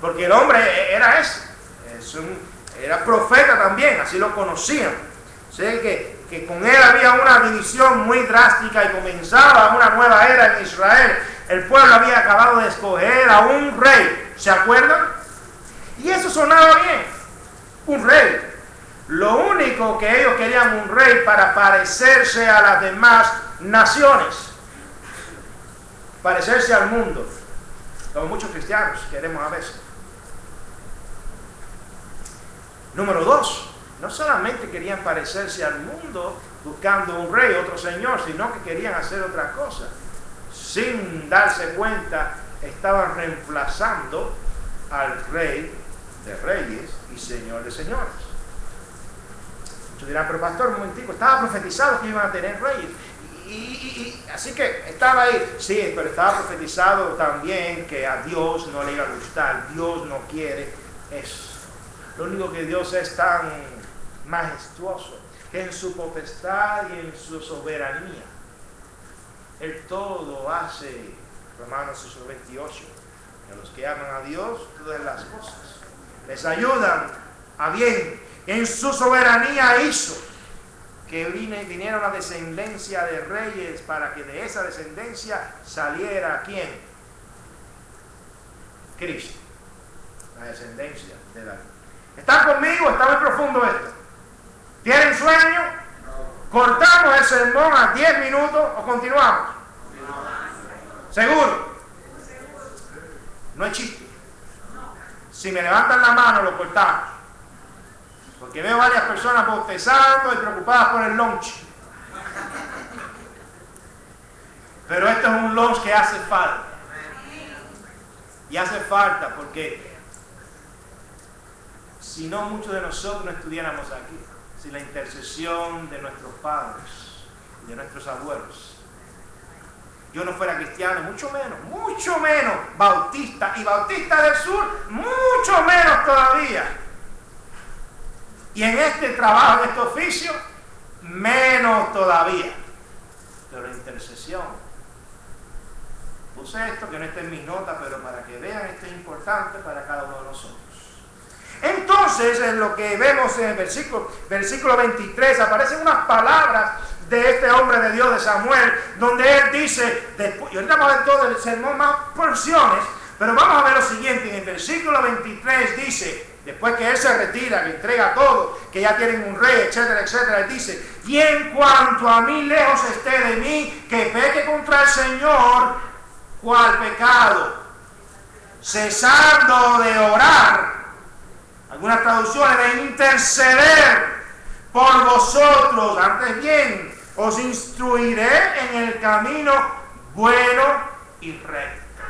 porque el hombre era ese. Era profeta también, así lo conocían. Sé que con él había una división muy drástica y comenzaba una nueva era en Israel. El pueblo había acabado de escoger a un rey, ¿se acuerdan? Y eso sonaba bien, un rey. Lo único que ellos querían un rey para parecerse a las demás naciones, parecerse al mundo, como muchos cristianos queremos a veces. Número 2, no solamente querían parecerse al mundo buscando un rey, otro señor, sino que querían hacer otra cosa. Sin darse cuenta, estaban reemplazando al rey de reyes y señor de señores. Muchos dirán, pero pastor, un momentico, estaba profetizado que iban a tener reyes. Así que estaba ahí, sí, pero estaba profetizado también que a Dios no le iba a gustar. Dios no quiere eso. Lo único que Dios es tan majestuoso que en su potestad y en su soberanía Él todo hace. Romanos 8:28, que a los que aman a Dios todas las cosas les ayudan a bien. En su soberanía hizo que viniera una descendencia de reyes para que de esa descendencia saliera ¿quién? Cristo, la descendencia de David. ¿Están conmigo? Está muy profundo esto. ¿Tienen sueño? ¿Cortamos el sermón a 10 minutos o continuamos? ¿Seguro? No es chiste. Si me levantan la mano lo cortamos. Porque veo varias personas bostezando y preocupadas por el lunch. Pero esto es un lunch que hace falta. Y hace falta porque si no, muchos de nosotros no estudiáramos aquí. Sin la intercesión de nuestros padres y de nuestros abuelos. Yo no fuera cristiano, mucho menos bautista, y bautista del sur, mucho menos todavía. Y en este trabajo, en este oficio, menos todavía. Pero la intercesión. Puse esto que no está en mis notas, pero para que vean, esto es importante para cada uno de nosotros. Entonces, en lo que vemos en el versículo 23, aparecen unas palabras de este hombre de Dios, de Samuel, donde él dice, después, y ahorita vamos a ver todo el sermón, más porciones, pero vamos a ver lo siguiente. En el versículo 23 dice, después que él se retira, que entrega todo, que ya tienen un rey, etcétera, etcétera, él dice, y en cuanto a mí lejos esté de mí, que peque contra el Señor, ¿cuál pecado? Cesando de orar. Algunas traducciones de interceder por vosotros. Antes bien, os instruiré en el camino bueno y recto.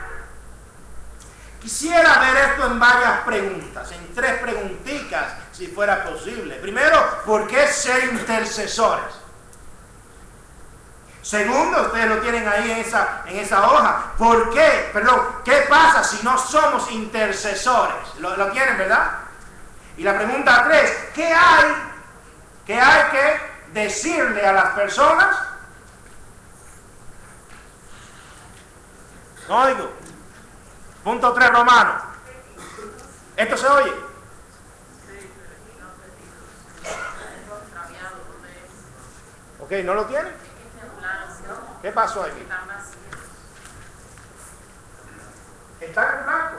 Quisiera ver esto en varias preguntas, en 3 preguntitas, si fuera posible. Primero, ¿por qué ser intercesores? Segundo, ustedes lo tienen ahí en esa hoja. ¿Por qué? Perdón, ¿qué pasa si no somos intercesores? Lo tienen, ¿verdad? Y la pregunta 3, ¿qué hay que decirle a las personas? No oigo. Punto 3, Romano. ¿Esto se oye? Ok, ¿no lo tiene? ¿Qué pasó aquí? ¿Está en blanco?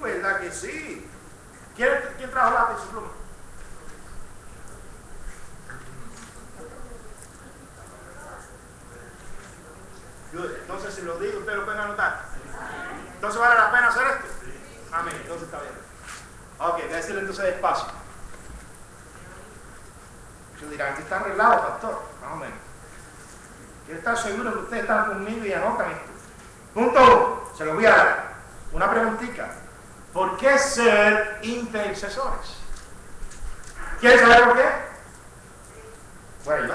¿Verdad que sí? ¿Quién trajo lápiz y pluma? Entonces, si lo digo, ustedes lo pueden anotar. Entonces, ¿vale la pena hacer esto? Amén, entonces está bien. Ok, voy a decirle entonces despacio. Yo dirán, que está arreglado, pastor. Más o menos. Quiero estar seguro que ustedes están conmigo y anotan esto. Punto 1, se lo voy a dar. Una preguntita. ¿Por qué ser intercesores? ¿Quieren saber por qué? Bueno,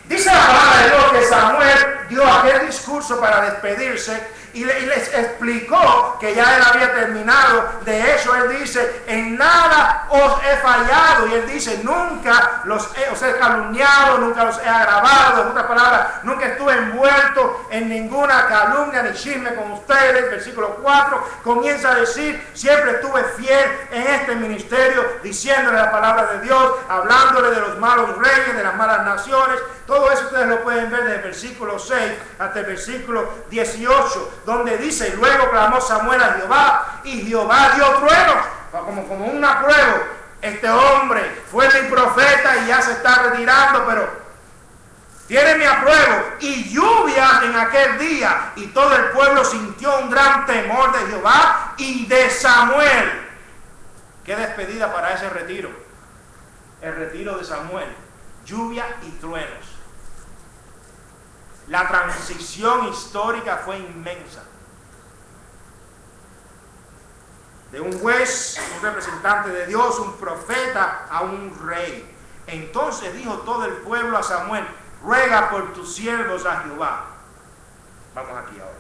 dice la palabra de Dios que Samuel dio aquel discurso para despedirse y les explicó que ya él había terminado. De hecho, él dice, en nada os he fallado. Y él dice, nunca os he calumniado, nunca los he agravado. En otras palabras, nunca estuve envuelto en ninguna calumnia ni chisme con ustedes. Versículo 4 comienza a decir, siempre estuve fiel en este ministerio, diciéndole la palabra de Dios, hablándole de los malos reyes, de las malas naciones. Todo eso ustedes lo pueden ver desde el versículo 6 hasta el versículo 18, donde dice, luego clamó Samuel a Jehová, y Jehová dio truenos, como un apruebo. Este hombre fue mi profeta y ya se está retirando, pero tiene mi apruebo. Y lluvia en aquel día, y todo el pueblo sintió un gran temor de Jehová y de Samuel. Qué despedida para ese retiro. El retiro de Samuel. Lluvia y truenos. La transición histórica fue inmensa. De un juez, un representante de Dios, un profeta, a un rey. Entonces dijo todo el pueblo a Samuel, ruega por tus siervos a Jehová. Vamos aquí ahora.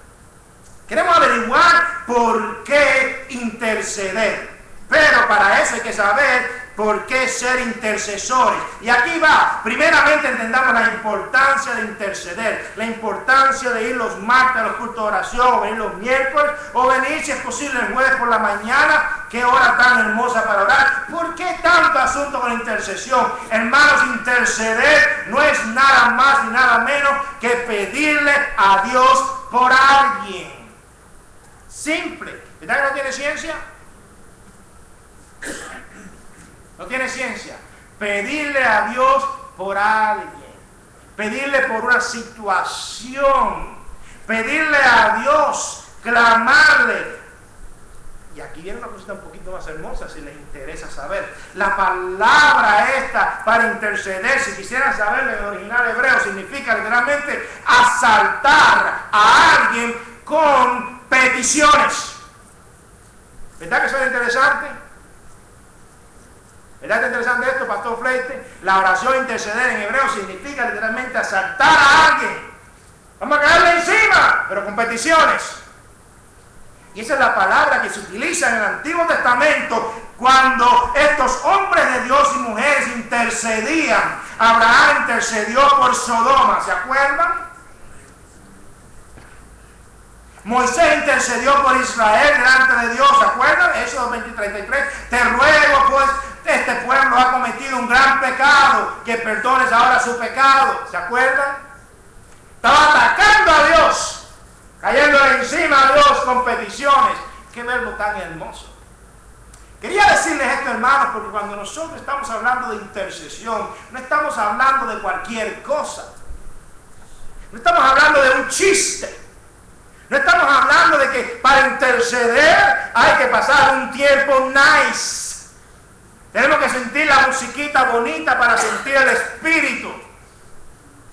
Queremos averiguar por qué interceder. Pero para eso hay que saber por qué ser intercesores. Y aquí va. Primeramente entendamos la importancia de interceder. La importancia de ir los martes a los cultos de oración, o venir los miércoles, o venir si es posible el jueves por la mañana. Qué hora tan hermosa para orar. ¿Por qué tanto asunto con la intercesión? Hermanos, interceder no es nada más ni nada menos que pedirle a Dios por alguien. Simple. ¿Verdad que no tiene ciencia? No tiene ciencia. Pedirle a Dios por alguien. Pedirle por una situación. Pedirle a Dios. Clamarle. Y aquí viene una cosita un poquito más hermosa, si les interesa saber. La palabra esta para interceder, si quisieran saberlo en el original hebreo, significa literalmente asaltar a alguien con peticiones. ¿Verdad que suena interesante? ¿Verdad que es interesante esto, Pastor Fleite? La oración interceder en hebreo significa literalmente asaltar a alguien. Vamos a caerle encima, pero con peticiones. Y esa es la palabra que se utiliza en el Antiguo Testamento cuando estos hombres de Dios y mujeres intercedían. Abraham intercedió por Sodoma, ¿se acuerdan? Moisés intercedió por Israel delante de Dios, ¿se acuerdan? Éxodo 20:33. Te ruego, pues, este pueblo ha cometido un gran pecado, que perdones ahora su pecado. ¿Se acuerdan? Estaba atacando a Dios, cayéndole encima a Dios con peticiones. Qué verbo tan hermoso. Quería decirles esto, hermanos, porque cuando nosotros estamos hablando de intercesión, no estamos hablando de cualquier cosa. No estamos hablando de un chiste. No estamos hablando de que para interceder hay que pasar un tiempo nice. Tenemos que sentir la musiquita bonita para sentir el espíritu.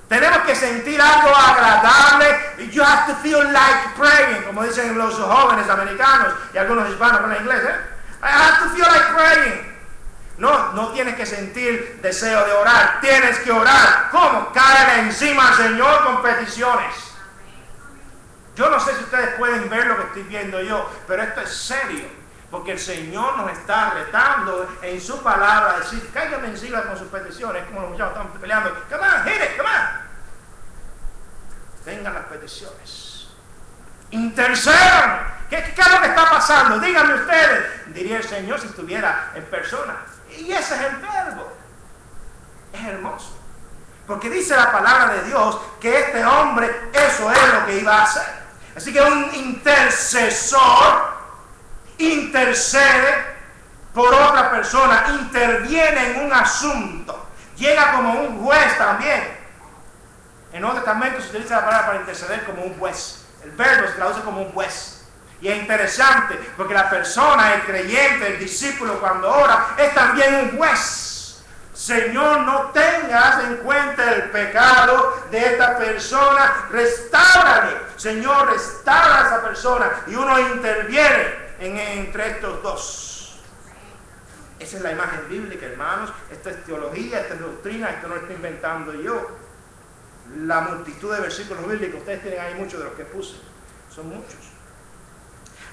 Tenemos que sentir algo agradable. You have to feel like praying, como dicen los jóvenes americanos y algunos hispanos con el inglés. I have to feel like praying. No tienes que sentir deseo de orar. Tienes que orar. ¿Cómo? Caer encima al Señor con peticiones. Yo no sé si ustedes pueden ver lo que estoy viendo yo, pero esto es serio. Porque el Señor nos está retando en su palabra a decir, cállame encima con sus peticiones. Es como los muchachos están peleando. Come on, hit it, come on. Tengan las peticiones. Intercedan. ¿Qué es lo que está pasando? Díganme ustedes. Diría el Señor si estuviera en persona. Y ese es el verbo. Es hermoso. Porque dice la palabra de Dios que este hombre, eso es lo que iba a hacer. Así que un intercesor intercede por otra persona, interviene en un asunto, llega como un juez también. En el Nuevo Testamento se utiliza la palabra para interceder como un juez. El verbo se traduce como un juez. Y es interesante porque la persona, el creyente, el discípulo cuando ora, es también un juez. Señor, no tengas en cuenta el pecado de esta persona, restáurale. Señor, restaura a esa persona. Y uno interviene entre estos dos. Esa es la imagen bíblica, hermanos. Esta es teología, esta es doctrina, esto no lo estoy inventando yo. La multitud de versículos bíblicos, ustedes tienen ahí muchos de los que puse. Son muchos.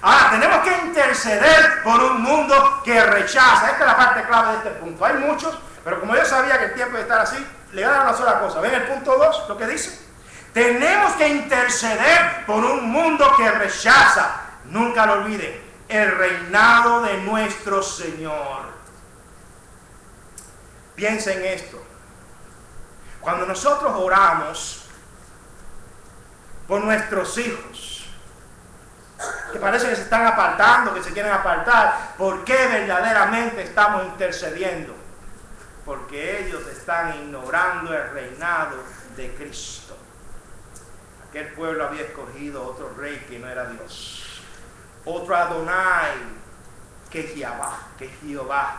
Ahora, tenemos que interceder por un mundo que rechaza. Esta es la parte clave de este punto. Hay muchos, pero como yo sabía que el tiempo de estar así, le voy a dar una sola cosa. ¿Ven el punto 2? Lo que dice. Tenemos que interceder por un mundo que rechaza. Nunca lo olviden. El reinado de nuestro Señor. Piensen en esto. Cuando nosotros oramos por nuestros hijos, que parece que se están apartando, que se quieren apartar, ¿por qué verdaderamente estamos intercediendo? Porque ellos están ignorando el reinado de Cristo. Aquel pueblo había escogido otro rey que no era Dios, otro Adonai que Jehová,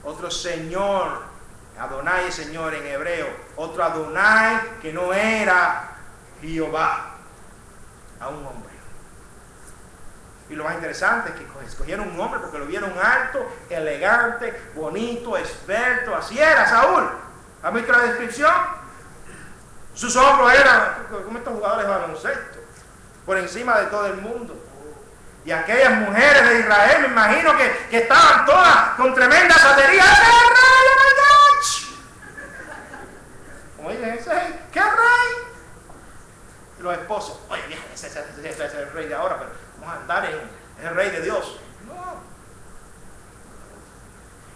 otro Señor. Adonai es Señor en hebreo, otro Adonai que no era Jehová, a un hombre. Y lo más interesante es que escogieron un hombre porque lo vieron alto, elegante, bonito, esbelto. Así era Saúl. ¿Han visto la descripción? Sus hombros eran como estos jugadores de baloncesto, por encima de todo el mundo. Y aquellas mujeres de Israel, me imagino que estaban todas con tremenda satería. ¡Ese es el rey! ¡Oh my God! Como dicen, ese es ¿qué rey? Y los esposos, oye, vieja, ese es el rey de ahora, pero vamos a andar en el rey de Dios. No.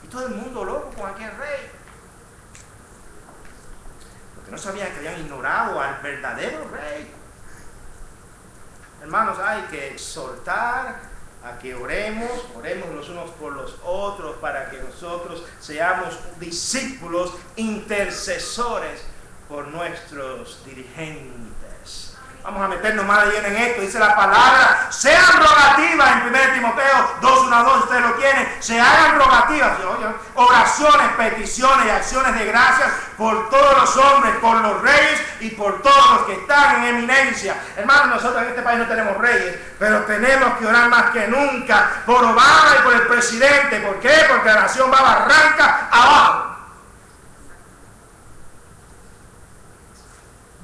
Y todo el mundo loco con aquel rey. Porque no sabían que habían ignorado al verdadero rey. Hermanos, hay que exhortar a que oremos los unos por los otros para que nosotros seamos discípulos, intercesores por nuestros dirigentes. Vamos a meternos más de lleno en esto. Dice la palabra, sean rogativas en 1 Timoteo 2, 1 a 2, ustedes lo tienen. Se hagan rogativas, oraciones, peticiones y acciones de gracias por todos los hombres, por los reyes y por todos los que están en eminencia. Hermanos, nosotros en este país no tenemos reyes, pero tenemos que orar más que nunca por Obama y por el presidente. ¿Por qué? Porque la nación va barranca abajo.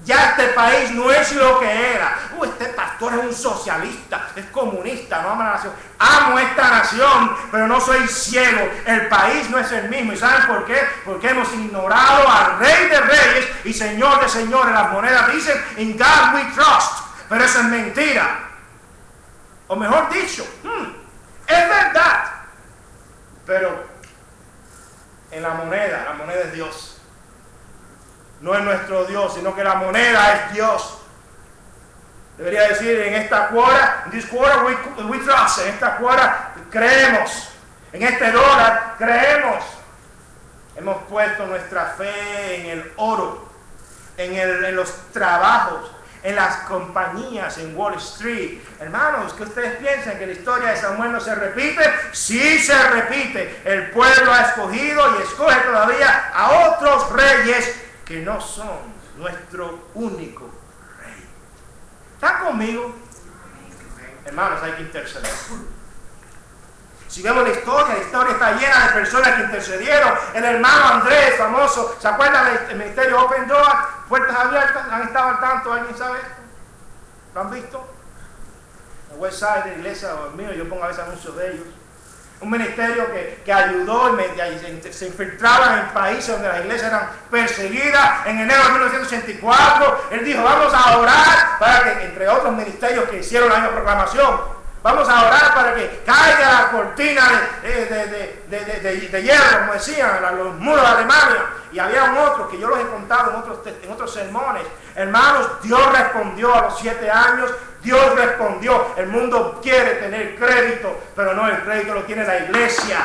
Ya este país no es lo que era. Este pastor es un socialista, es comunista, no ama la nación. Amo esta nación, pero no soy ciego. El país no es el mismo. ¿Y saben por qué? Porque hemos ignorado al Rey de Reyes y Señor de Señores. Las monedas dicen, in God we trust. Pero eso es mentira. O mejor dicho, es verdad. Pero en la moneda es Dios. No es nuestro Dios, sino que la moneda es Dios. Debería decir, en esta cuota, in this quarter we trust. En esta cuota creemos. En este dólar creemos. Hemos puesto nuestra fe en el oro, en los trabajos, en las compañías, en Wall Street. Hermanos, ¿que ustedes piensan que la historia de Samuel no se repite? Sí se repite. El pueblo ha escogido y escoge todavía a otros reyes que no son nuestro único rey. ¿Están conmigo? Hermanos, hay que interceder. Si vemos la historia está llena de personas que intercedieron. El hermano Andrés, famoso, ¿se acuerdan del ministerio Open Door? Puertas abiertas, ¿han estado al tanto? ¿Alguien sabe esto? ¿Lo han visto? El website de la iglesia o el mío, yo pongo a veces anuncios de ellos. Un ministerio que ayudó y se infiltraban en países donde las iglesias eran perseguidas. En enero de 1984, él dijo, vamos a orar para que, entre otros ministerios que hicieron la misma proclamación, vamos a orar para que caiga la cortina de hierro, como decían, los muros de Alemania. Y había un otro que yo los he contado en otros sermones. Hermanos, Dios respondió a los 7 años. Dios respondió. El mundo quiere tener crédito, pero no, el crédito lo tiene la iglesia.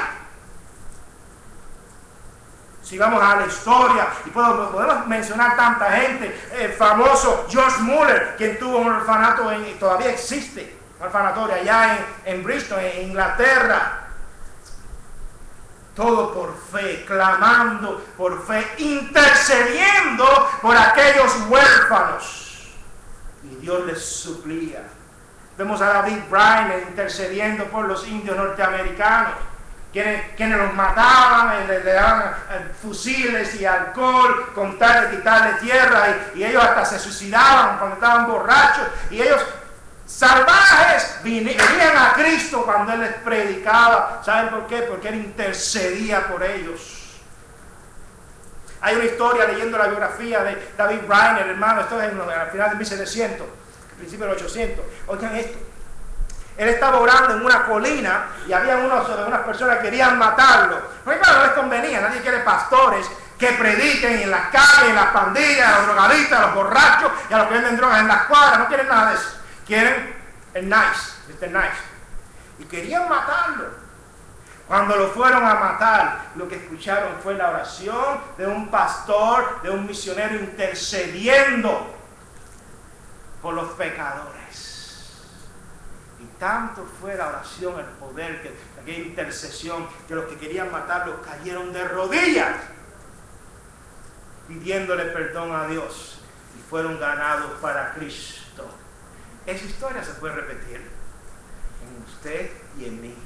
Si vamos a la historia, y podemos mencionar tanta gente, el famoso George Muller, quien tuvo un orfanato, todavía existe, un orfanatorio allá en Bristol, en Inglaterra. Todo por fe, clamando por fe, intercediendo por aquellos huérfanos. Y Dios les suplía. Vemos a David Bryan intercediendo por los indios norteamericanos, quienes los mataban, le daban fusiles y alcohol con tal de quitarle tierra, y ellos hasta se suicidaban cuando estaban borrachos, y ellos salvajes venían a Cristo cuando Él les predicaba. ¿Saben por qué? Porque Él intercedía por ellos. Hay una historia leyendo la biografía de David Brainerd, hermano, esto es al final del 1700, al principio del 800. Oigan esto. Él estaba orando en una colina y había unas personas que querían matarlo. Pero claro, no les convenía, nadie quiere pastores que prediquen en las calles, en las pandillas, a los drogadictos, a los borrachos y a los que venden drogas en las cuadras. No quieren nada de eso. Quieren el nice, Mr. Nice. Y querían matarlo. Cuando lo fueron a matar, lo que escucharon fue la oración de un pastor, de un misionero intercediendo por los pecadores. Y tanto fue la oración, el poder, que aquella intercesión, que los que querían matarlo cayeron de rodillas, pidiéndole perdón a Dios, y fueron ganados para Cristo. Esa historia se puede repetir en usted y en mí.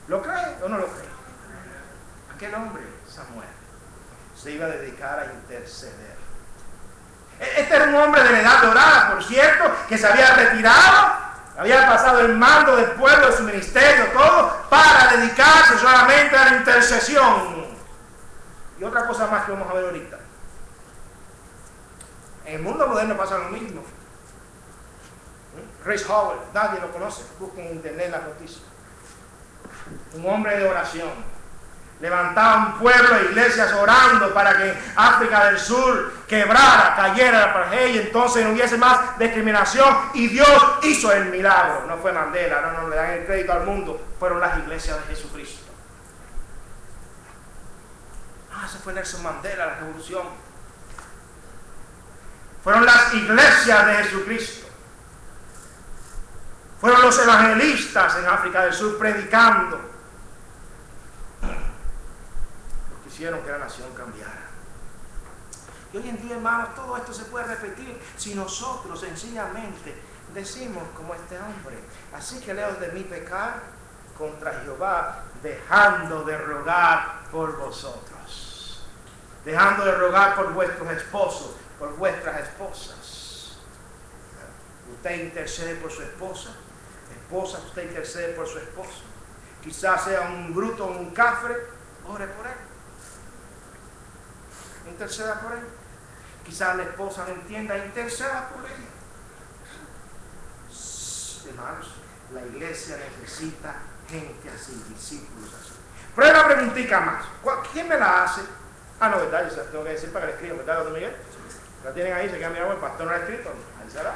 ¿Lo cree o no lo cree? Aquel hombre, Samuel, se iba a dedicar a interceder. Este era un hombre de la edad dorada, por cierto, que se había retirado, había pasado el mando del pueblo, de su ministerio, todo, para dedicarse solamente a la intercesión. Y otra cosa más que vamos a ver ahorita. En el mundo moderno pasa lo mismo. Grace Howell, nadie lo conoce, busquen en internet las noticias. Un hombre de oración. Levantaba un pueblo de iglesias orando para que África del Sur quebrara, cayera la apartheid y entonces no hubiese más discriminación. Y Dios hizo el milagro. No fue Mandela, no le dan el crédito al mundo. Fueron las iglesias de Jesucristo. Ese fue Nelson Mandela, la revolución. Fueron las iglesias de Jesucristo. Fueron los evangelistas en África del Sur predicando. Los que hicieron que la nación cambiara. Y hoy en día, hermanos, todo esto se puede repetir si nosotros sencillamente decimos como este hombre: así que lejos de mí pecar contra Jehová, dejando de rogar por vosotros. Dejando de rogar por vuestros esposos, por vuestras esposas. Usted intercede por su esposa. Esposa, usted intercede por su esposo. Quizás sea un bruto o un cafre, ore por él. Interceda por él. Quizás la esposa no entienda, interceda por él. Hermanos, la iglesia necesita gente así, discípulos así. Pero hay una preguntita más. ¿Quién me la hace? No, ¿verdad? Yo tengo que decir para que le escriban, ¿verdad, don Miguel? La tienen ahí, se queda mirando, el pastor no la ha escrito. Ahí será.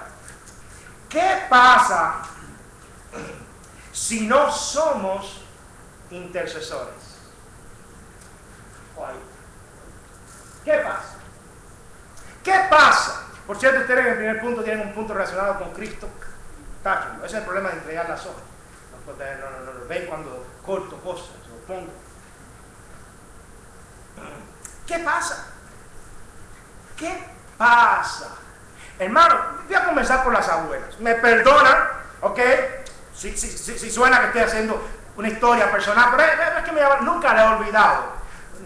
¿Qué pasa si no somos intercesores? ¿Qué pasa? ¿Qué pasa? Por cierto, ustedes en el primer punto tienen un punto relacionado con Cristo. Táchenlo. Ese es el problema de entregar las hojas. No ven cuando corto cosas, lo pongo. ¿Qué pasa? ¿Qué pasa? Hermano, voy a comenzar por las abuelas. Me perdonan, ¿ok? Si suena que estoy haciendo una historia personal, pero es que nunca la he olvidado.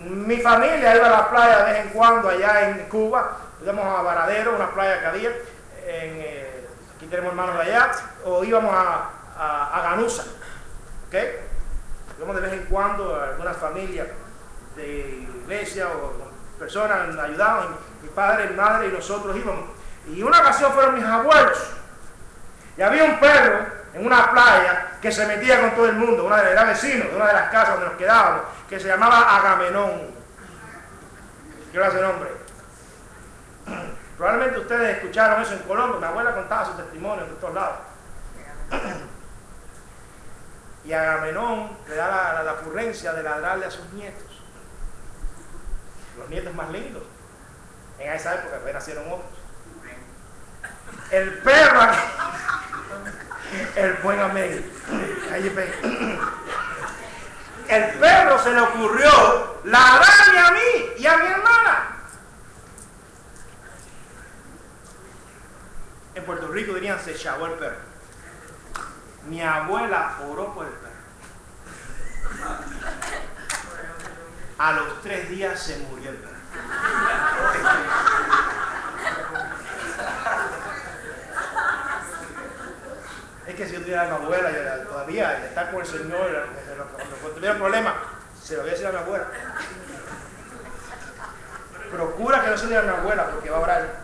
Mi familia iba a la playa de vez en cuando allá en Cuba. Íbamos a Varadero, una playa que había. Aquí tenemos hermanos de allá. O íbamos a Ganusa, ¿ok? Íbamos de vez en cuando a algunas familias de iglesia o personas ayudaban. Mi padre, mi madre y nosotros íbamos. Y una ocasión fueron mis abuelos. Y había un perro en una playa que se metía con todo el mundo. Era vecino de una de las casas donde nos quedábamos, que se llamaba Agamenón. ¿Qué era ese nombre? Probablemente ustedes escucharon eso en Colombia. Mi abuela contaba sus testimonios de todos lados. Y Agamenón le da la ocurrencia de ladrarle a sus nietos. Los nietos más lindos. En esa época pues nacieron otros. El perro, el buen amén. El perro se le ocurrió ladrarme a mí y a mi hermana. En Puerto Rico dirían se chavó el perro. Mi abuela oró por el perro. A los 3 días se murió el perro. que si yo tuviera a mi abuela, todavía está con el Señor, cuando tuviera problemas, se lo voy a decir a mi abuela. Procura que no se le diga a mi abuela porque va a orar.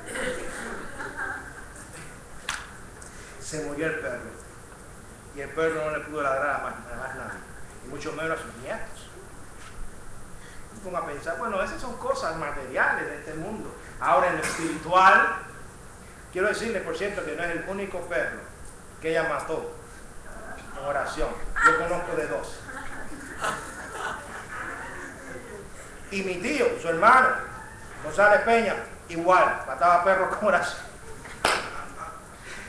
Se murió el perro. Y el perro no le pudo ladrar a más nadie. Y mucho menos a sus nietos. Y pongo a pensar, bueno, esas son cosas materiales de este mundo. Ahora en lo espiritual, quiero decirle, por cierto, que no es el único perro que ella mató en oración. Yo conozco de 2. Y mi tío, su hermano, González Peña, igual, mataba perros con oración.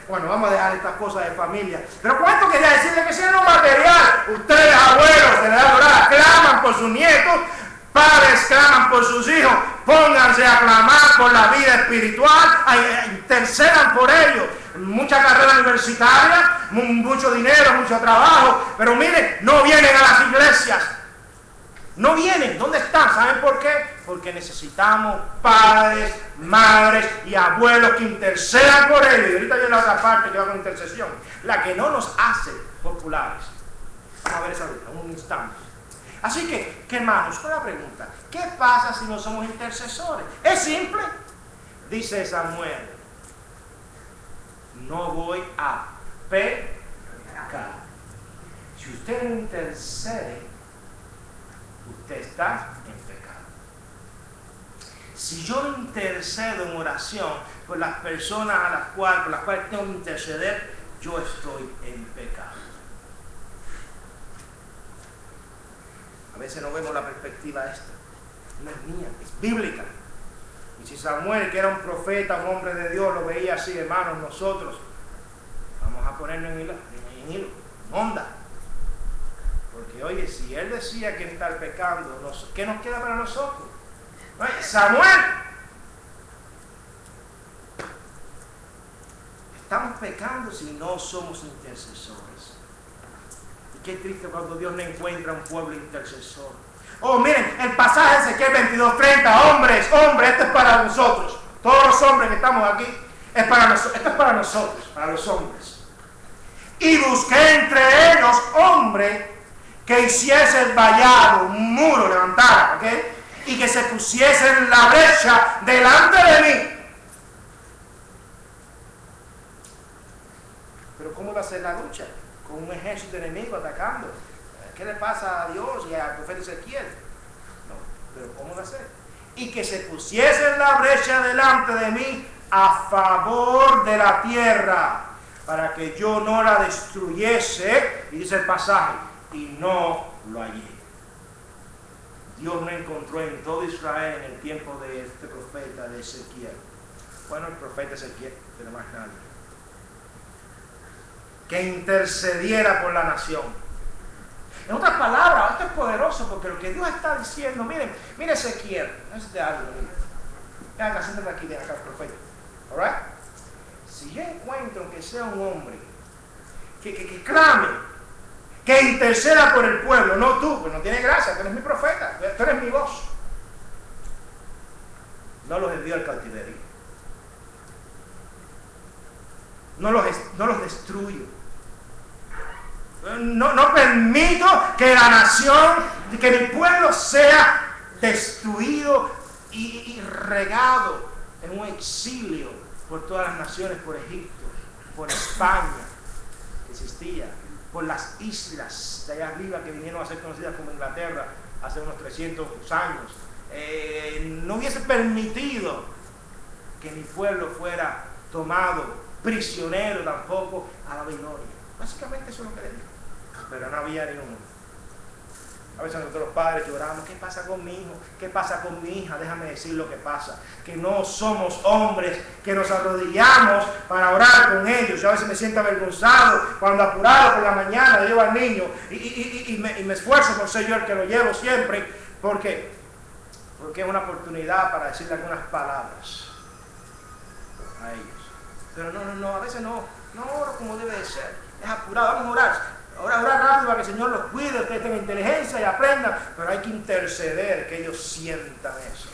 Bueno, vamos a dejar estas cosas de familia. Pero con esto quería decirle que si en lo material, ustedes abuelos de la edad dorada claman por sus nietos, padres claman por sus hijos, pónganse a clamar por la vida espiritual, intercedan por ellos. Mucha carrera universitaria, mucho dinero, mucho trabajo, pero miren, no vienen a las iglesias. No vienen. ¿Dónde están? ¿Saben por qué? Porque necesitamos padres, madres y abuelos que intercedan por ellos. Y ahorita viene la otra parte que va con intercesión, la que no nos hace populares. Vamos a ver esa ahorita, un instante. Así que hermanos, una pregunta. ¿Qué pasa si no somos intercesores? Es simple. Dice Samuel, no voy a pecar. Si usted no intercede, usted está en pecado. Si yo no intercedo en oración por las personas por las cuales tengo que interceder, yo estoy en pecado. A veces no vemos la perspectiva esta. No es mía, es bíblica. Y si Samuel, que era un profeta, un hombre de Dios, lo veía así, hermanos, nosotros vamos a ponernos en hilo, en onda. Porque oye, si él decía que está pecando, ¿qué nos queda para nosotros? Samuel, estamos pecando si no somos intercesores. Y qué triste cuando Dios no encuentra un pueblo intercesor. Oh, miren, el pasaje de Ezequiel 22:30, hombres, esto es para nosotros. Todos los hombres que estamos aquí, esto es para nosotros, para los hombres. Y busqué entre ellos hombres que hiciese el vallado, un muro levantara, ¿ok? Y que se pusiese en la brecha delante de mí. Pero ¿cómo va a ser la lucha? Con un ejército enemigo atacando. ¿Qué le pasa a Dios y al profeta Ezequiel? No, pero ¿cómo va a ser? Y que se pusiese en la brecha delante de mí a favor de la tierra, para que yo no la destruyese, y dice el pasaje, y no lo hallé. Dios no encontró en todo Israel en el tiempo de este profeta de Ezequiel. Bueno, el profeta Ezequiel, pero más nadie. Que intercediera por la nación. En otras palabras, esto es poderoso porque lo que Dios está diciendo, miren Ezequiel, no es de algo, vean, siéntate aquí, ven acá el profeta. ¿All right? Si yo encuentro que sea un hombre que clame, que interceda por el pueblo, no tú, pues no tiene gracia, tú eres mi profeta, tú eres mi voz. No los envío al cautiverio. No los destruyo. No permito que la nación, que mi pueblo sea destruido y regado en un exilio por todas las naciones, por Egipto, por España, que existía, por las islas de allá arriba que vinieron a ser conocidas como Inglaterra hace unos 300 años. No hubiese permitido que mi pueblo fuera tomado prisionero tampoco a la Babilonia. Básicamente eso es lo que le digo. Pero no había ni uno. A veces nosotros los padres lloramos, ¿qué pasa con mi hijo? ¿Qué pasa con mi hija? Déjame decir lo que pasa. Que no somos hombres que nos arrodillamos para orar con ellos. Yo a veces me siento avergonzado cuando apurado por la mañana llevo al niño y me esfuerzo por ser yo el que lo llevo siempre. ¿Por qué? Porque es una oportunidad para decirle algunas palabras a ellos. Pero no, a veces no oro como debe de ser. Es apurado, vamos a orar. Ahora orar rápido para que el Señor los cuide, ustedes tengan inteligencia y aprendan, pero hay que interceder, que ellos sientan eso.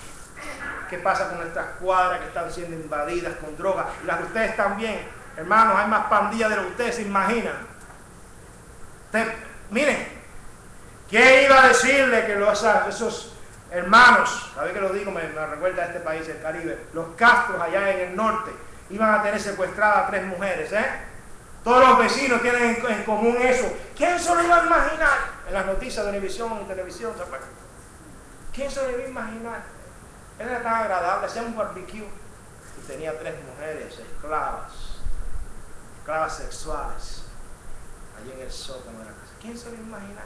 ¿Qué pasa con nuestras cuadras que están siendo invadidas con drogas? Y las de ustedes también. Hermanos, hay más pandillas de lo que ustedes se imaginan. Miren, ¿quién iba a decirle que esos hermanos, ¿sabes que lo digo? Me recuerda a este país, el Caribe, los Castros allá en el norte, iban a tener secuestradas a 3 mujeres, Todos los vecinos tienen en común eso. ¿Quién se lo iba a imaginar? En las noticias de Univisión y televisión, ¿se acuerdan? ¿Quién se lo iba a imaginar? Él era tan agradable, hacía un barbecue y tenía 3 mujeres esclavas sexuales, allí en el sótano de la casa. ¿Quién se lo iba a imaginar?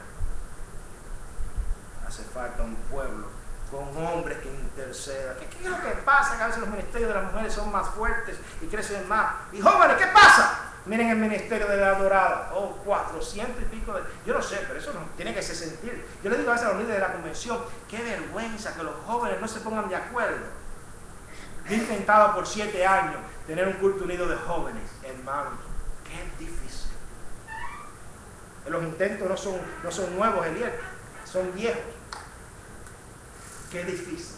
Hace falta un pueblo con hombres que intercedan. ¿Qué es lo que pasa? Que a veces los ministerios de las mujeres son más fuertes y crecen más. Y jóvenes, ¿qué pasa? Miren el ministerio de la Dorada, 400 y pico de... Yo no sé, pero eso no tiene que ser sentir. Yo le digo a veces a los líderes de la convención, qué vergüenza que los jóvenes no se pongan de acuerdo. He intentado por 7 años tener un culto unido de jóvenes, hermanos. Qué difícil. Los intentos no son nuevos, Eliel, son viejos. Qué difícil.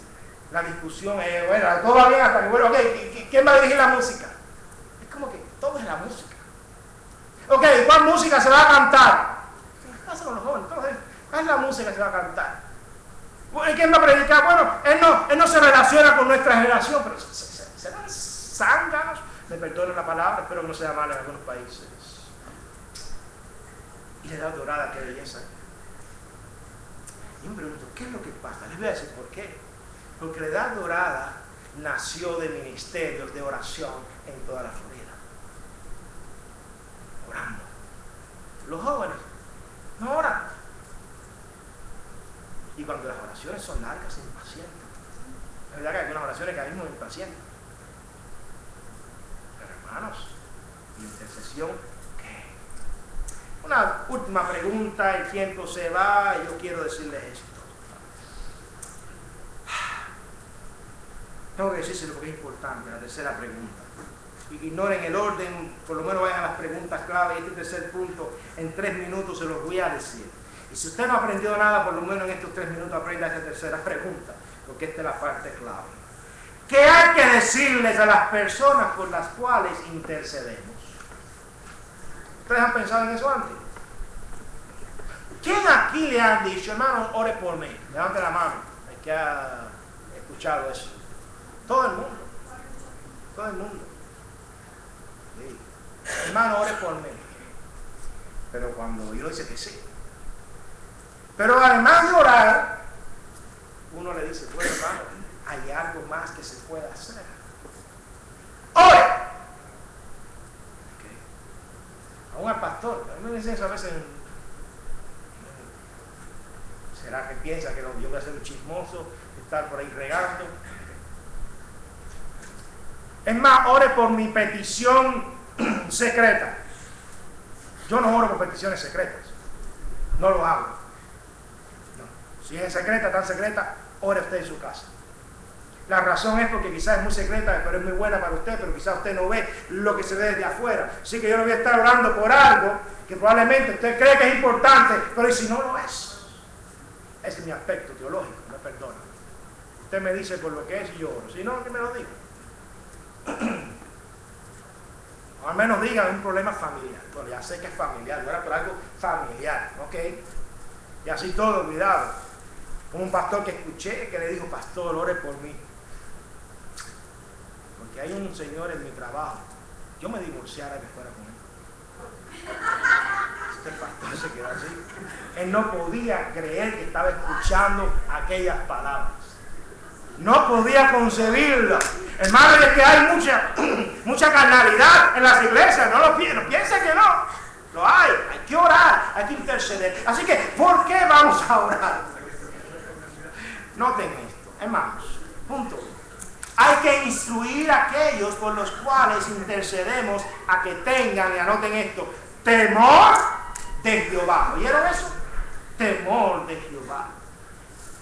La discusión es, bueno, todo va bien hasta que, bueno, ok, ¿quién va a dirigir la música? Es como que todo es la música. Ok, ¿cuál música se va a cantar? ¿Qué pasa con los jóvenes? ¿Cuál es la música que se va a cantar? ¿Quién va a predicar? Bueno, él no se relaciona con nuestra generación, pero se dan zánganos. Me perdonen la palabra, espero que no sea mal en algunos países. Y la Edad Dorada, qué belleza. Y yo me pregunto, ¿qué es lo que pasa? Les voy a decir por qué. Porque la Edad Dorada nació de ministerios de oración en toda la Florida. Orando. Los jóvenes no oran. Y cuando las oraciones son largas, se impacientan. Es verdad que hay algunas oraciones que a mí me impacientan. Pero hermanos, intercesión, ¿qué? Una última pregunta, el tiempo se va y yo quiero decirles esto. Tengo que decírselo porque es importante, la tercera pregunta. Ignoren el orden, por lo menos vayan a las preguntas clave. Este tercer punto, en 3 minutos se los voy a decir. Y si usted no ha aprendido nada, por lo menos en estos 3 minutos aprenda esta tercera pregunta, porque esta es la parte clave. ¿Qué hay que decirles a las personas por las cuales intercedemos? ¿Ustedes han pensado en eso antes? ¿Quién aquí le han dicho, hermano, ore por mí? Levante la mano, el que ha escuchado eso. Todo el mundo. Todo el mundo. Sí. Hermano, ore por mí. Pero cuando uno dice que sí. Pero además de orar, uno le dice, bueno, hermano, hay algo más que se puede hacer. ¡Ore! Okay. Aún al pastor, a mí me dicen eso a veces, ¿será que piensa que yo voy a ser un chismoso, estar por ahí regando? Es más, ore por mi petición secreta. Yo no oro por peticiones secretas. No lo hago. No. Si es secreta, tan secreta, ore usted en su casa. La razón es porque quizás es muy secreta, pero es muy buena para usted, pero quizás usted no ve lo que se ve desde afuera. Así que yo no voy a estar orando por algo que probablemente usted cree que es importante, pero si no lo es. Ese es mi aspecto teológico, me perdona. Usted me dice por lo que es y yo oro. Si no, que me lo diga. O al menos diga un problema familiar. Bueno, ya sé que es familiar, yo era por algo familiar, ¿ok? Y así todo, cuidado. Como un pastor que escuché que le dijo, pastor, ore por mí. Porque hay un señor en mi trabajo, yo me divorciara que fuera con él. Este pastor se quedó así. Él no podía creer que estaba escuchando aquellas palabras. No podía concebirlo. Hermano, es que hay mucha carnalidad en las iglesias. No piensa que no. Lo hay que orar, hay que interceder. Así que, ¿por qué vamos a orar? Noten esto, hermanos. Punto. Hay que instruir a aquellos por los cuales intercedemos a que tengan, y anoten esto, temor de Jehová. ¿Oyeron eso? Temor de Jehová.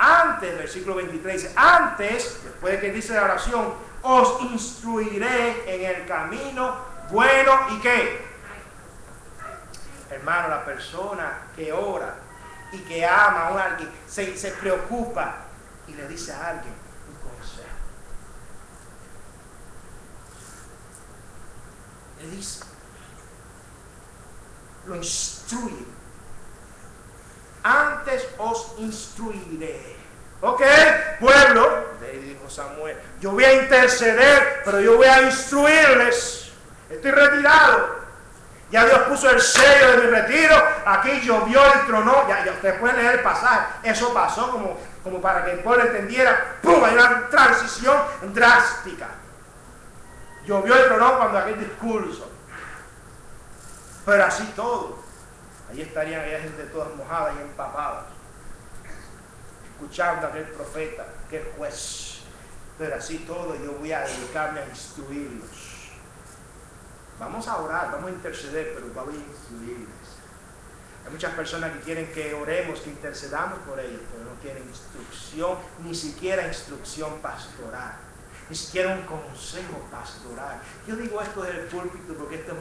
Antes, versículo 23 dice, antes, después de que dice la oración, os instruiré en el camino bueno y qué. Hermano, la persona que ora y que ama a alguien, se preocupa y le dice a alguien un consejo. Le dice, lo instruye. Antes os instruiré. Ok, pueblo, le dijo Samuel, yo voy a interceder, pero yo voy a instruirles. Estoy retirado. Ya Dios puso el sello de mi retiro. Aquí llovió y tronó. Ya ustedes pueden leer el pasaje. Eso pasó como para que el pueblo entendiera. ¡Pum! Hay una transición drástica. Llovió y tronó cuando aquel discurso. Pero así todo. Ahí estarían aquella gente todas mojadas y empapadas, escuchando a aquel profeta, aquel juez. Pero así todo yo voy a dedicarme a instruirlos. Vamos a orar, vamos a interceder, pero vamos a instruirles. Hay muchas personas que quieren que oremos, que intercedamos por ellos, pero no quieren instrucción, ni siquiera instrucción pastoral, ni siquiera un consejo pastoral. Yo digo esto desde el púlpito porque esta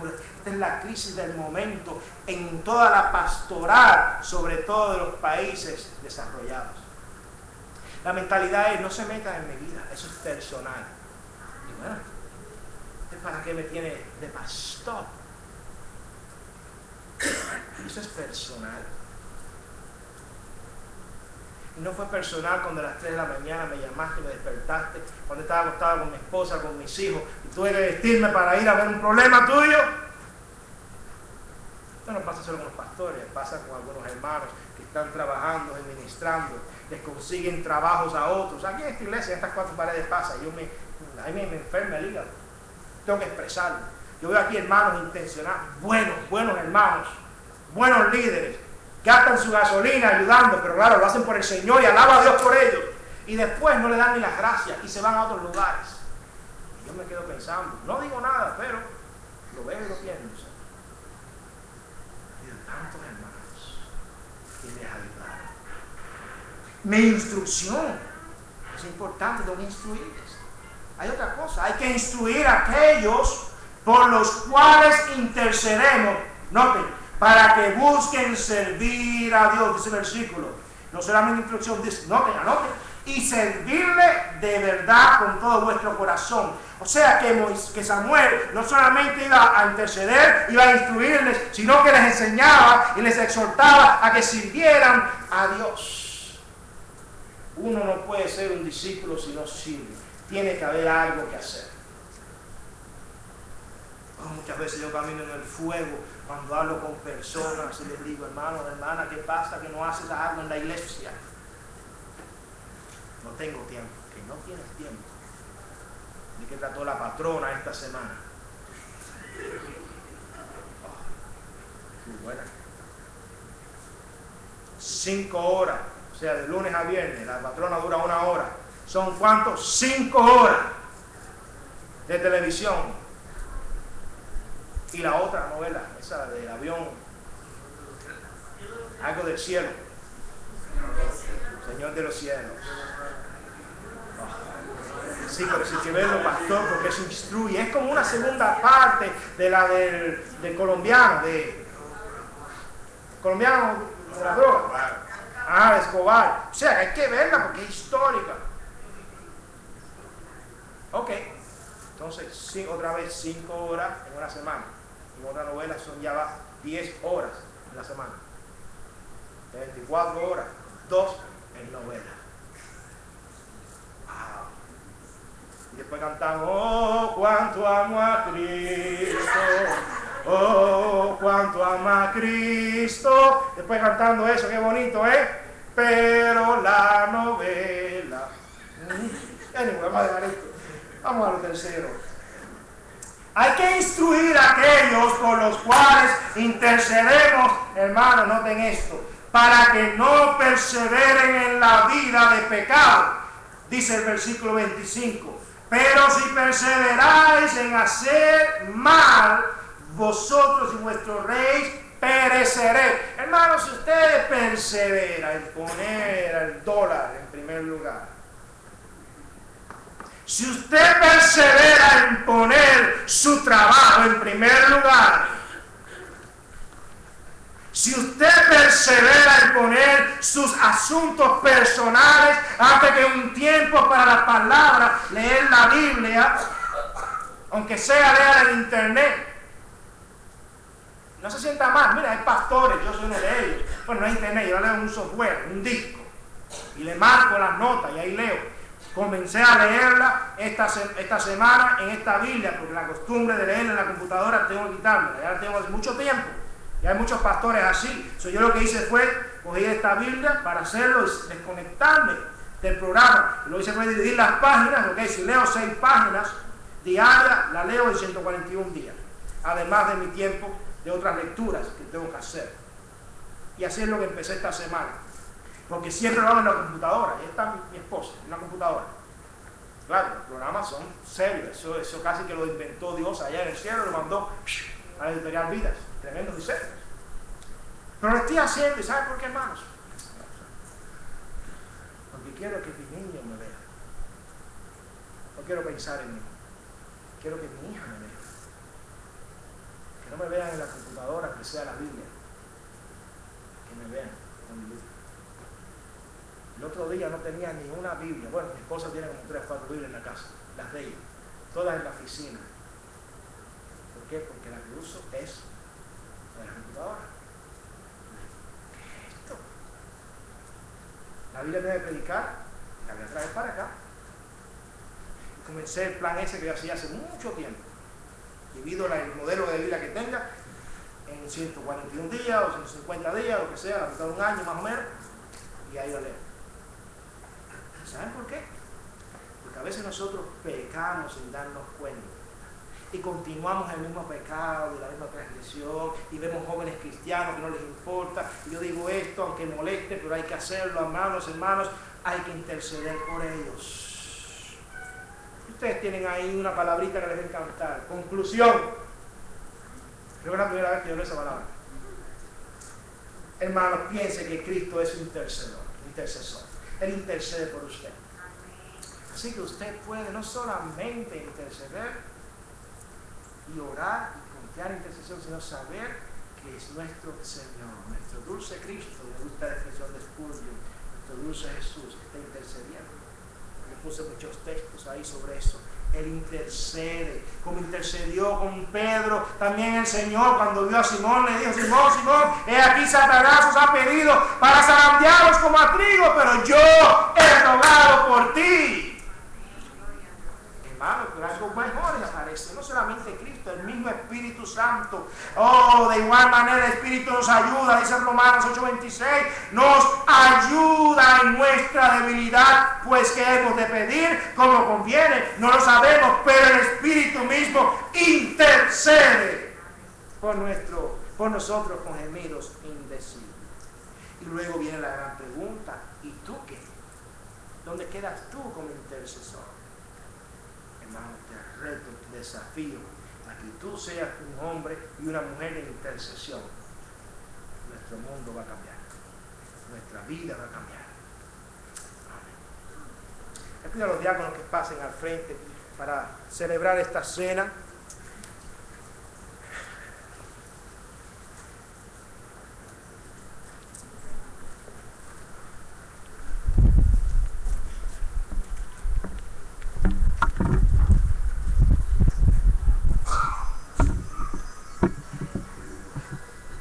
es la crisis del momento en toda la pastoral, sobre todo de los países desarrollados. La mentalidad es: no se metan en mi vida, eso es personal. Y bueno, ¿para qué me tiene de pastor? Eso es personal. Y no fue personal cuando a las 3 de la mañana me llamaste y me despertaste, cuando estaba acostado con mi esposa, con mis hijos, y tuve que vestirme para ir a ver un problema tuyo. Esto no pasa solo con los pastores, pasa con algunos hermanos que están trabajando y ministrando, les consiguen trabajos a otros. Aquí en esta iglesia, en estas 4 paredes pasa, a mí me enferma el hígado. Tengo que expresarlo. Yo veo aquí hermanos intencionados, buenos hermanos, buenos líderes, gastan su gasolina ayudando, pero claro, lo hacen por el Señor y alaba a Dios por ellos. Y después no le dan ni las gracias y se van a otros lugares. Y yo me quedo pensando, no digo nada, pero lo veo y lo pienso. Y de tantos hermanos que les ayudaron. Mi instrucción es importante, tengo que instruirles. Hay otra cosa, hay que instruir a aquellos por los cuales intercedemos. Noten, para que busquen servir a Dios, dice el versículo. No solamente instrucción, dice, noten, anoten, y servirle de verdad con todo vuestro corazón. O sea que Samuel no solamente iba a interceder, iba a instruirles, sino que les enseñaba y les exhortaba a que sirvieran a Dios. Uno no puede ser un discípulo si no sirve. Tiene que haber algo que hacer. Muchas veces yo camino en el fuego cuando hablo con personas y les digo: hermano, hermana, ¿qué pasa que no haces algo en la iglesia? No tengo tiempo. Que no tienes tiempo. ¿De qué trató la patrona esta semana? Muy buena. 5 horas, o sea, de lunes a viernes. La patrona dura 1 hora. ¿Son cuántos? 5 horas de televisión. Y la otra novela, esa del avión, algo del cielo, Señor de los cielos. Sí, pero si que verlo, pastor, porque eso instruye. Es como una segunda parte de la del colombiano, de la droga. De Escobar. O sea, hay que verla porque es histórica. Ok, entonces otra vez 5 horas en una semana. En otra novela son ya 10 horas en la semana. 24 horas, 2 en novela. Wow. Y después cantamos: oh, cuánto amo a Cristo. Oh, cuánto ama a Cristo. Después cantando eso, qué bonito, ¿eh? Pero la novela. Vamos a dejar esto. Vamos a lo tercero. Hay que instruir a aquellos por los cuales intercedemos, hermanos, noten esto, para que no perseveren en la vida de pecado. Dice el versículo 25: pero si perseveráis en hacer mal, vosotros y vuestros reyes pereceréis. Hermanos, si ustedes perseveran en poner el dólar en primer lugar, si usted persevera en poner su trabajo en primer lugar, si usted persevera en poner sus asuntos personales antes que un tiempo para la palabra, leer la Biblia, aunque sea leer en internet, No se sienta mal, mira, hay pastores, yo soy uno de ellos. Bueno, no hay internet, yo leo en un software, un disco, y le marco las notas y ahí leo. Comencé a leerla esta semana en esta Biblia, porque la costumbre de leerla en la computadora tengo que quitarla, ya la tengo hace mucho tiempo. Y hay muchos pastores así. Yo lo que hice fue cogí esta Biblia para hacerlo y desconectarme del programa. Lo hice fue dividir las páginas, ok, si leo 6 páginas diarias, la leo en 141 días. Además de mi tiempo de otras lecturas que tengo que hacer. Y así es lo que empecé esta semana. Porque siempre lo hago en la computadora. Ahí está mi esposa, en la computadora. Claro, los programas son serios. Eso casi que lo inventó Dios allá en el cielo, lo mandó a la editorial Vidas. Tremendos diseños. Pero lo estoy haciendo, ¿y saben por qué, hermanos? Porque quiero que mi niño me vea. No quiero pensar en mí. Quiero que mi hija me vea. Que no me vean en la computadora, que sea la Biblia. Que me vean con mi Biblia. El otro día no tenía ni una Biblia. Bueno, mi esposa tiene como 3 o 4 Biblias en la casa, las de ella, todas en la oficina. ¿Por qué? Porque la que uso es la de la computadora. ¿Qué es esto? La Biblia debe predicar, la voy a traer para acá. Y comencé el plan ese que yo hacía hace mucho tiempo. Divido el modelo de Biblia que tenga en 141 días o 150 días, lo que sea, la mitad de un año más o menos, y ahí la leo. ¿Saben por qué? Porque a veces nosotros pecamos sin darnos cuenta y continuamos el mismo pecado y la misma transgresión y vemos jóvenes cristianos que no les importa. Y yo digo esto, aunque moleste, pero hay que hacerlo, amados hermanos, hay que interceder por ellos. Ustedes tienen ahí una palabrita que les va a encantar. Conclusión. Creo que es la primera vez que yo leo esa palabra. Hermanos, piense que Cristo es intercesor. Él intercede por usted. Así que usted puede no solamente interceder y orar y confiar en intercesión, sino saber que es nuestro Señor, nuestro dulce Cristo, me gusta la expresión de Spurgeon, nuestro dulce Jesús, que está intercediendo. Yo puse muchos textos ahí sobre eso. Él intercede, como intercedió con Pedro. También el Señor, cuando vio a Simón, le dijo: Simón, Simón, he aquí Satanás os ha pedido para zarandearos como a trigo, pero yo he rogado por ti. Hermano, pero algo mejor aparece, no solamente Cristo, el mismo Espíritu Santo. Oh, de igual manera el Espíritu nos ayuda, dice Romanos 8:26, nos ayuda en nuestra debilidad, pues que hemos de pedir como conviene, no lo sabemos, pero el Espíritu mismo intercede por nosotros con gemidos indecibles. Y luego viene la gran pregunta: ¿y tú qué? ¿Dónde quedas tú como intercesor? Hermano, te reto, te desafío a que tú seas un hombre y una mujer de intercesión. Nuestro mundo va a cambiar, nuestra vida va a cambiar. Amén. Le pido a los diáconos que pasen al frente para celebrar esta cena.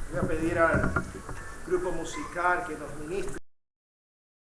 Voy a pedir al grupo musical que nos ministre.